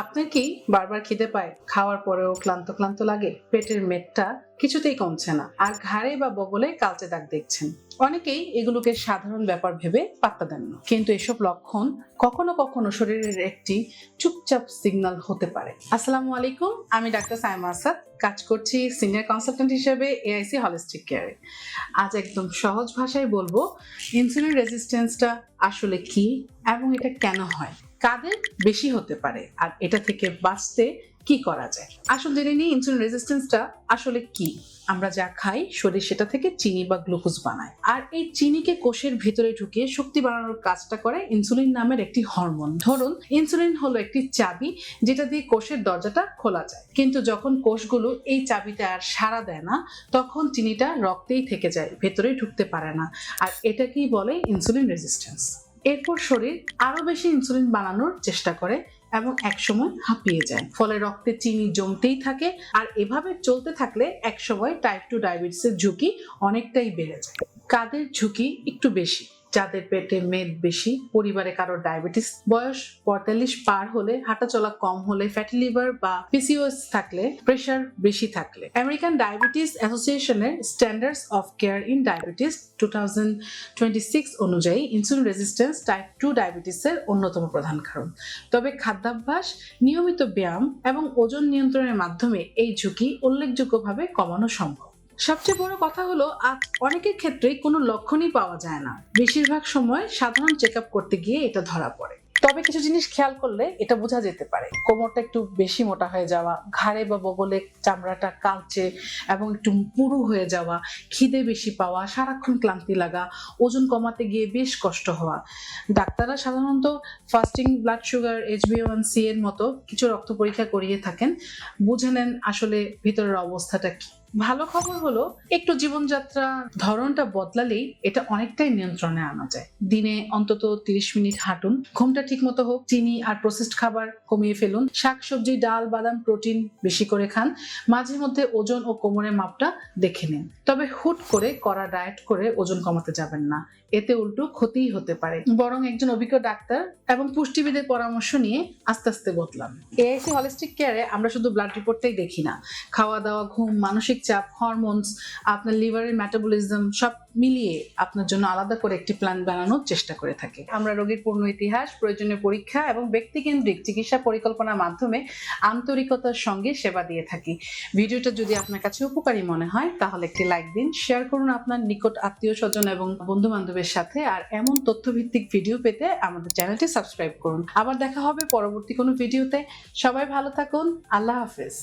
আপনার কি বারবার খিদে পায়, খাওয়ার পরেও ক্লান্ত ক্লান্ত লাগে, পেটের মেদটা কিছুতেই কমছে না, আর ঘাড়ে বা বগলে কালচে দাগ দেখছেন? অনেকেই এগুলোকে সাধারণ ব্যাপার ভেবে পাত্তা দেন না, কিন্তু এসব লক্ষণ কখনো কখনো শরীরের একটি চুপচাপ সিগন্যাল হতে পারে। আসসালামু আলাইকুম, আমি ডাক্তার সাইমা আসাদ, কাজ করছি সিনিয়র কনসালটেন্ট হিসেবে এআইসি হলিস্টিক কেয়ারে। আজ একদম সহজ ভাষায় বলবো ইনসুলিন রেজিস্ট্যান্সটা আসলে কি এবং এটা কেন হয়, কাদের বেশি হতে পারে, আর এটা থেকে বাঁচতে কি করা যায়। আসল জেনে নিই ইনসুলিন রেজিস্ট্যান্সটা আসলে কি। আমরা যা খাই শরীর সেটা থেকে চিনি বা গ্লুকোজ বানায়, আর এই চিনিকে কোষের ভিতরে ঢুকিয়ে শক্তি বাড়ানোর কাজটা করে ইনসুলিন নামের একটি হরমোন। ধরুন ইনসুলিন হলো একটি চাবি যেটা দিয়ে কোষের দরজাটা খোলা যায়, কিন্তু যখন কোষগুলো এই চাবিতে আর সাড়া দেয় না, তখন চিনিটা রক্তেই থেকে যায়, ভেতরে ঢুকতে পারে না, আর এটাকেই বলে ইনসুলিন রেজিস্ট্যান্স। এরপর শরীর আরো বেশি ইনসুলিন বানানোর চেষ্টা করে এবং একসময় হাঁপিয়ে যায়, ফলে রক্তে চিনি জমতেই থাকে, আর এভাবে চলতে থাকলে একসময় টাইপ 2 ডায়াবেটিসের ঝুঁকি অনেকটাই বেড়ে যায়। কাদের ঝুঁকি একটু বেশি? যাদের পেটে মেদ বেশি, পরিবারে কারো ডায়াবেটিস, বয়স 45 পার হলে, হাঁটাচলা কম হলে, ফ্যাটি লিভার বা পিসিওএস থাকলে, প্রেশার বেশি থাকলে। আমেরিকান ডায়াবেটিস অ্যাসোসিয়েশনের standards of care in diabetes 2026 অনুযায়ী ইনসুলিন রেজিস্ট্যান্স টাইপ 2 ডায়াবেটিসের অন্যতম প্রধান কারণ। তবে খাদ্যাভ্যাস, নিয়মিত ব্যায়াম এবং ওজন নিয়ন্ত্রণের মাধ্যমে এই ঝুঁকি উল্লেখযোগ্যভাবে কমানো সম্ভব। সবচেয়ে বড় কথা হলো আজ অনেকের ক্ষেত্রেই কোনো লক্ষণই পাওয়া যায় না, বেশিরভাগ সময় সাধারণ চেক আপ করতে গিয়ে এটা ধরা পড়ে। তবে কিছু জিনিস খেয়াল করলে এটা বোঝা যেতে পারে: কোমরটা একটু বেশি মোটা হয়ে যাওয়া, ঘাড়ে বা বগলে চামড়াটা কালচে এবং একটু পুরু হয়ে যাওয়া, খিদে বেশি পাওয়া, সারাক্ষণ ক্লান্তি লাগা, ওজন কমাতে গিয়ে বেশ কষ্ট হওয়া। ডাক্তাররা সাধারণত ফাস্টিং ব্লাড সুগার, HbA1c এর মতো কিছু রক্ত পরীক্ষা করিয়ে থাকেন, বুঝে নেন আসলে ভিতরের অবস্থাটা কি। ভালো খবর হলো একটু জীবনযাত্রা ধরনটা বদলালেই এটা অনেকটাই নিয়ন্ত্রণে আনা যায়। দিনে অন্তত 30 মিনিট হাঁটুন, ঘুমটা ঠিক মতো হোক, চিনি আর প্রসেসড খাবার কমিয়ে ফেলুন, শাকসবজি, ডাল, বাদাম, প্রোটিন বেশি করে খান, মাঝে মধ্যে ওজন ও কোমরের মাপটা দেখে নিন। তবে হুট করে কড়া ডায়েট করে ওজন কমাতে যাবেন না, এতে উল্টো ক্ষতিই হতে পারে। বরং একজন অভিজ্ঞ ডাক্তার এবং পুষ্টিবিদের পরামর্শ নিয়ে আস্তে আস্তে বদলান। এআইসি হলিস্টিক কেয়ারে আমরা শুধু ব্লাড রিপোর্টটাই দেখি না, খাওয়া দাওয়া, ঘুম, মানসিক চাপ, হরমোনস, আপনার লিভারের মেটাবলিজম সব মিলিয়ে আপনার জন্য আলাদা করে একটি প্ল্যান বানানোর চেষ্টা করে থাকি। আমরা রোগীর পূর্ণ ইতিহাস, প্রয়োজনীয় পরীক্ষা এবং ব্যক্তিকেন্দ্রিক চিকিৎসা পরিকল্পনার মাধ্যমে আন্তরিকতার সঙ্গে সেবা দিয়ে থাকি। ভিডিওটা যদি আপনার কাছে উপকারী মনে হয় তাহলে একটি লাইক দিন, শেয়ার করুন আপনার নিকট আত্মীয় স্বজন এবং বন্ধু বান্ধবের সাথে, আর এমন তথ্যভিত্তিক ভিডিও পেতে আমাদের চ্যানেলটি সাবস্ক্রাইব করুন। আবার দেখা হবে পরবর্তী কোনো ভিডিওতে। সবাই ভালো থাকুন। আল্লাহ হাফেজ।